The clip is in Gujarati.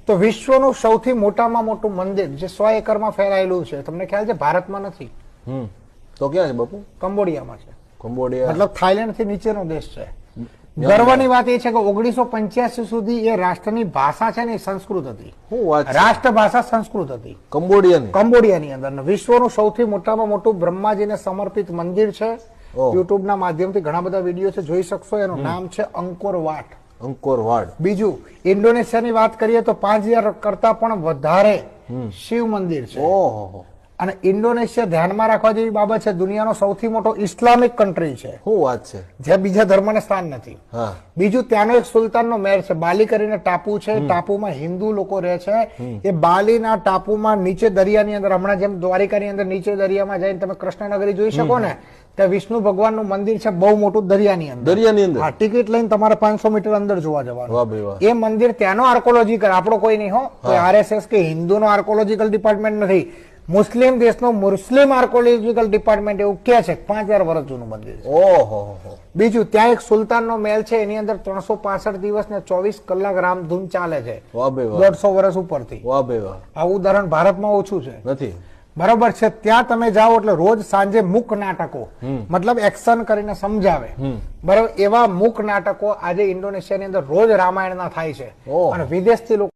તો વિશ્વનું સૌથી મોટામાં મોટું મંદિર જે 100 એકરમાં ફેલાયેલું છે, તમને ખ્યાલ છે ભારતમાં નથી, તો ક્યાં છે બાપુ? કંબોડિયામાં છે. કંબોડિયા મતલબ થાઈલેન્ડ થી નીચેનો દેશ છે. ગર્વની વાત એ છે કે 1985 સુધી એ રાષ્ટ્રની ભાષા છે ને એ સંસ્કૃત હતી. શું વાત છે? રાષ્ટ્ર ભાષા સંસ્કૃત હતી કંબોડિયાની અંદર. વિશ્વનું સૌથી મોટામાં મોટું બ્રહ્માજીને સમર્પિત મંદિર છે. યુટ્યુબ ના માધ્યમથી ઘણા બધા વિડીયો છે, જોઈ શકશો. એનું નામ છે અંકોર વાટ. બીજું ઇન્ડોનેશિયાની વાત કરીએ તો 5000 કરતા પણ વધારે શિવ મંદિર છે. અને ઇન્ડોનેશિયા ધ્યાનમાં રાખવા જેવી બાબત છે, દુનિયાનો સૌથી મોટો ઇસ્લામિક કન્ટ્રી છે. શું વાત છે? જ્યાં બીજા ધર્મને સ્થાન નથી. બીજું ત્યાંનો એક સુલતાનનો મહેલ છે, બાલી કરીને ટાપુ છે. ટાપુમાં હિન્દુ લોકો રહે છે. એ બાલીના ટાપુમાં નીચે દરિયાની અંદર, હમણાં જેમ દ્વારિકાની અંદર નીચે દરિયામાં જઈને તમે કૃષ્ણનગરી જોઈ શકો ને, ત્યાં વિષ્ણુ ભગવાનનું મંદિર છે, બહુ મોટું દરિયાની અંદર. હા, ટિકિટ લઈને તમારે 500 મીટર અંદર જોવા જવાનું. એ મંદિર ત્યાંનો આર્કોલોજીકલ, આપણો કોઈ નહીં હો, RSS કે હિન્દુનો આર્કોલોજીકલ ડિપાર્ટમેન્ટ નથી, મુસ્લિમ દેશનો મુસ્લિમ આર્કોલોજીકલ ડિપાર્ટમેન્ટ એવું કે છે. 5000 વર્ષ જૂનું મંદિર છે. બીજું ત્યાં એક સુલતાનનો મહેલ છે, એની અંદર 365 દિવસ ને 24 કલાક રામધૂન ચાલે છે, 150 વર્ષ ઉપરથી. આ ઉદાહરણ ભારતમાં ઓછું છે, નથી બરોબર છે. ત્યાં તમે જાઓ એટલે રોજ સાંજે મૂક નાટકો, મતલબ એક્શન કરીને સમજાવે, બરાબર, એવા મૂક નાટકો આજે ઇન્ડોનેશિયાની અંદર રોજ રામાયણના થાય છે. અને વિદેશથી લોકો